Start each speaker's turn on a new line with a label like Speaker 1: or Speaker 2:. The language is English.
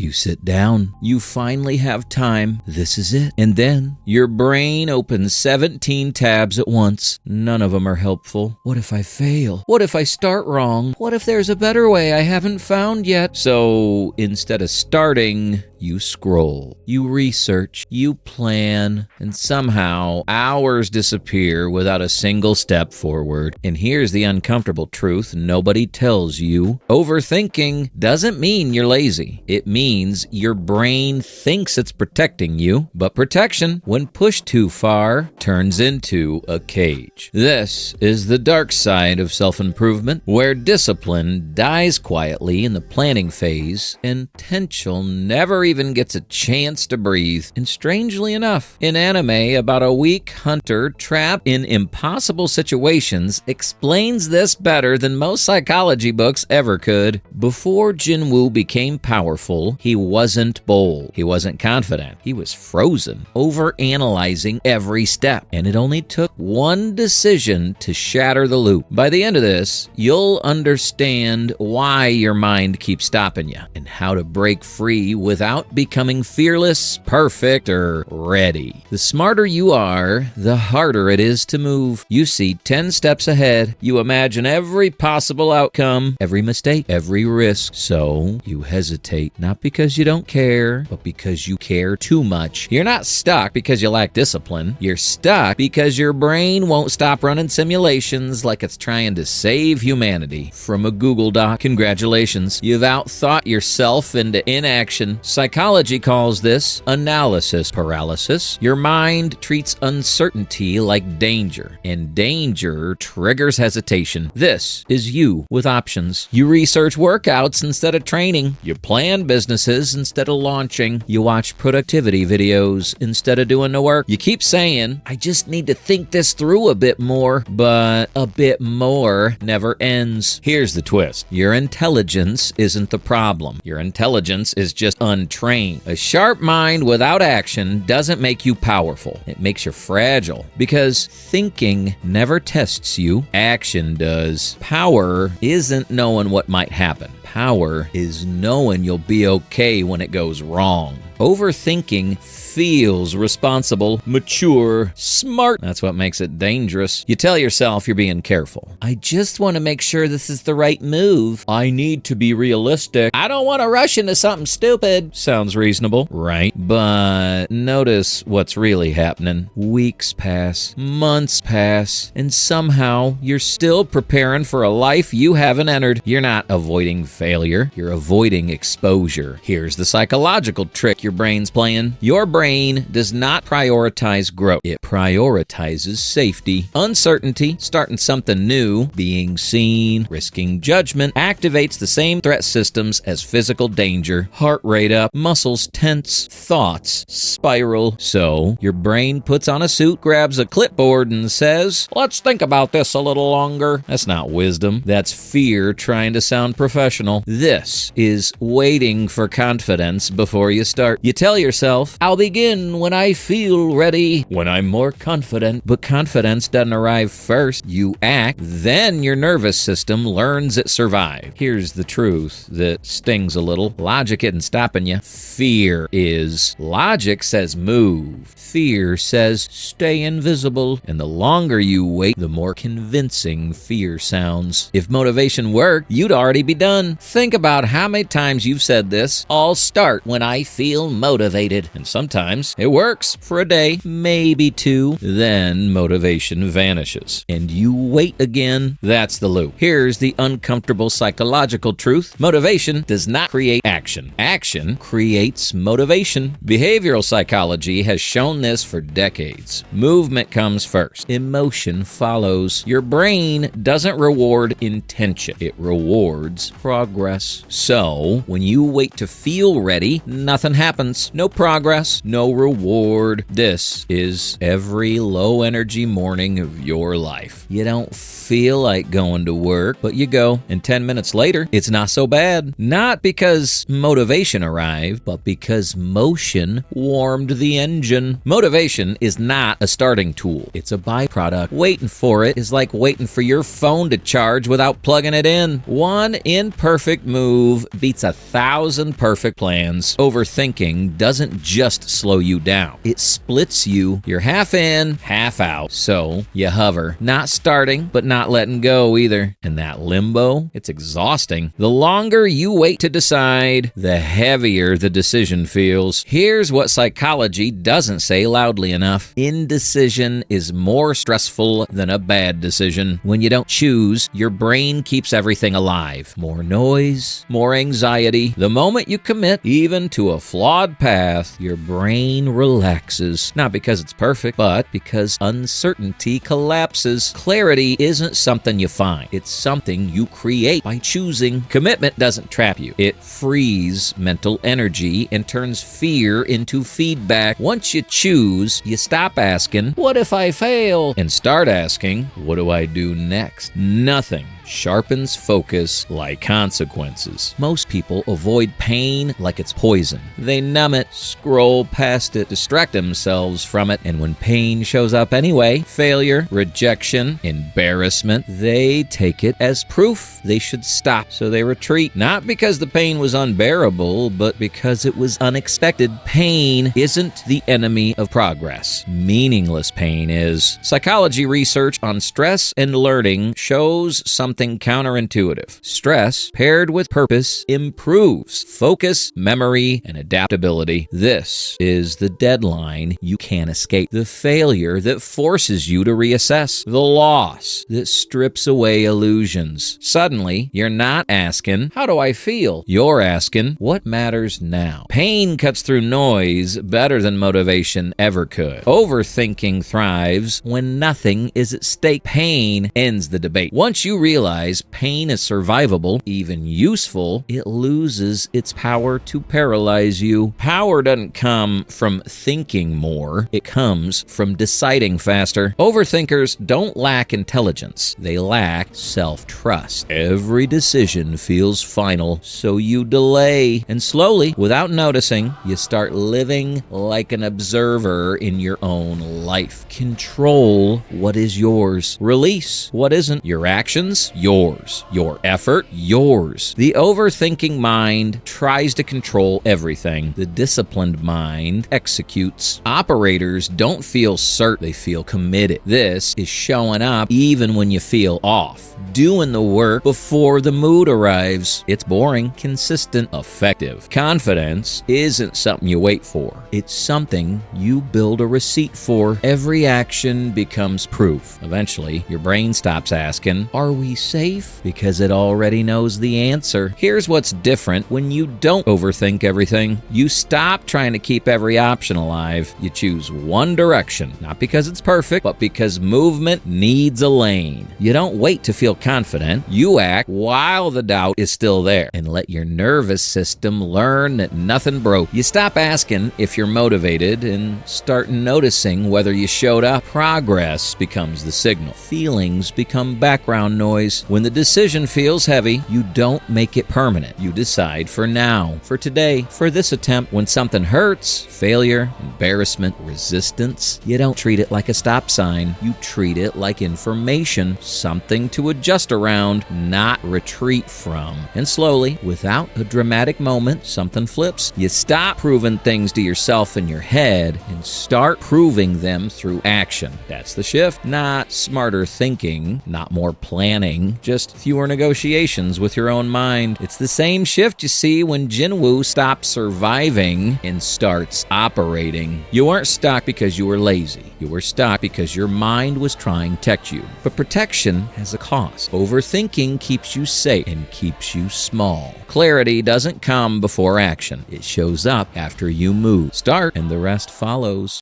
Speaker 1: You sit down. You finally have time. This is it. And then your brain opens 17 tabs at once. None of them are helpful. What if I fail? What if I start wrong? What if there's a better way I haven't found yet? So instead of starting, you scroll, you research, you plan, and somehow hours disappear without a single step forward. And here's the uncomfortable truth nobody tells you. Overthinking doesn't mean you're lazy. It means your brain thinks it's protecting you, but protection, when pushed too far, turns into a cage. This is the dark side of self-improvement, where discipline dies quietly in the planning phase, and potential never even gets a chance to breathe. And strangely enough, an anime about a weak hunter trapped in impossible situations explains this better than most psychology books ever could. Before Jinwoo became powerful, he wasn't bold. He wasn't confident. He was frozen, overanalyzing every step. And it only took one decision to shatter the loop. By the end of this, you'll understand why your mind keeps stopping you and how to break free without becoming fearless, perfect, or ready. The smarter you are, the harder it is to move. You see 10 steps ahead. You imagine every possible outcome, every mistake, every risk. So you hesitate, not because you don't care, but because you care too much. You're not stuck because you lack discipline. You're stuck because your brain won't stop running simulations like it's trying to save humanity. From a Google Doc, congratulations. You've outthought yourself into inaction. Psychology calls this analysis paralysis. Your mind treats uncertainty like danger, and danger triggers hesitation. This is you with options. You research workouts instead of training. You plan businesses instead of launching. You watch productivity videos instead of doing the work. You keep saying, I just need to think this through a bit more, but a bit more never ends. Here's the twist. Your intelligence isn't the problem. Your intelligence is just untrained. A sharp mind without action doesn't make you powerful. It makes you fragile, because thinking never tests you. Action does. Power isn't knowing what might happen. Power is knowing you'll be okay when it goes wrong. Overthinking feels responsible, mature, smart. That's what makes it dangerous. You tell yourself you're being careful. I just want to make sure this is the right move. I need to be realistic. I don't want to rush into something stupid. Sounds reasonable, right? But notice what's really happening. Weeks pass, months pass, and somehow you're still preparing for a life you haven't entered. You're not avoiding failure. You're avoiding exposure. Here's the psychological trick your brain's playing. Your brain does not prioritize growth. It prioritizes safety. Uncertainty, starting something new, being seen, risking judgment, activates the same threat systems as physical danger. Heart rate up, muscles tense, thoughts spiral. So your brain puts on a suit, grabs a clipboard, and says, let's think about this a little longer. That's not wisdom. That's fear trying to sound professional. This is waiting for confidence before you start. You tell yourself, I'll begin when I feel ready, when I'm more confident. But confidence doesn't arrive first. You act, then your nervous system learns it survived. Here's the truth that stings a little. Logic isn't stopping you. Fear is. Logic says move. Fear says stay invisible. And the longer you wait, the more convincing fear sounds. If motivation worked, you'd already be done. Think about how many times you've said this. I'll start when I feel motivated. And sometimes it works for a day, maybe two. Then motivation vanishes and you wait again. That's the loop. Here's the uncomfortable psychological truth. Motivation does not create action. Action creates motivation. Behavioral psychology has shown this for decades. Movement comes first. Emotion follows. Your brain doesn't reward intention. It rewards progress. So when you wait to feel ready, nothing happens. No progress, no reward. This is every low energy morning of your life. You don't feel like going to work, but you go, and 10 minutes later, it's not so bad. Not because motivation arrived, but because motion warmed the engine. Motivation is not a starting tool. It's a byproduct. Waiting for it is like waiting for your phone to charge without plugging it in. One imperfect move beats 1,000 perfect plans. Overthinking doesn't just slow you down. It splits you. You're half in, half out. So you hover. Not starting, but not letting go either. And that limbo, it's exhausting. The longer you wait to decide, the heavier the decision feels. Here's what psychology doesn't say loudly enough. Indecision is more stressful than a bad decision. When you don't choose, your brain keeps everything alive. More noise, more anxiety. The moment you commit, even to a flawed path, your brain relaxes. Not because it's perfect, but because uncertainty collapses. Clarity isn't something you find. It's something you create by choosing. Commitment doesn't trap you. It frees mental energy and turns fear into feedback. Once you choose, you stop asking, "What if I fail?" and start asking, "What do I do next?" Nothing sharpens focus like consequences. Most people avoid pain like it's poison. They numb it, scroll past it, distract themselves from it, and when pain shows up anyway, failure, rejection, embarrassment, they take it as proof they should stop. So they retreat, not because the pain was unbearable, but because it was unexpected. Pain isn't the enemy of progress. Meaningless pain is. Psychology research on stress and learning shows something counterintuitive. Stress paired with purpose improves focus, memory, and adaptability. This is the deadline you can't escape. The failure that forces you to reassess. The loss that strips away illusions. Suddenly, you're not asking, "How do I feel?" You're asking, "What matters now?" Pain cuts through noise better than motivation ever could. Overthinking thrives when nothing is at stake. Pain ends the debate. Once you realize pain is survivable, even useful, it loses its power to paralyze you. Power doesn't come from thinking more. It comes from deciding faster. Overthinkers don't lack intelligence. They lack self-trust. Every decision feels final, so you delay. And slowly, without noticing, you start living like an observer in your own life. Control what is yours. Release what isn't. Your actions, yours. Your effort, yours. The overthinking mind tries to control everything. The disciplined mind executes. Operators don't feel certain, they feel committed. This is showing up even when you feel off. Doing the work before the mood arrives. It's boring, consistent, effective. Confidence isn't something you wait for. It's something you build a receipt for. Every action becomes proof. Eventually, your brain stops asking, "Are we safe?" because it already knows the answer. Here's what's different when you don't overthink everything. You stop trying to keep every option alive. You choose one direction, not because it's perfect, but because movement needs a lane. You don't wait to feel confident. You act while the doubt is still there and let your nervous system learn that nothing broke. You stop asking if you're motivated and start noticing whether you showed up. Progress becomes the signal. Feelings become background noise. When the decision feels heavy, you don't make it permanent. You decide for now, for today, for this attempt. When something hurts, failure, embarrassment, resistance, you don't treat it like a stop sign. You treat it like information, something to adjust around, not retreat from. And slowly, without a dramatic moment, something flips. You stop proving things to yourself in your head and start proving them through action. That's the shift. Not smarter thinking, not more planning, just fewer negotiations with your own mind. It's the same shift you see when Jinwoo stops surviving and starts operating. You weren't stuck because you were lazy. You were stuck because your mind was trying to protect you. But protection has a cost. Overthinking keeps you safe and keeps you small. Clarity doesn't come before action. It shows up after you move. Start and the rest follows.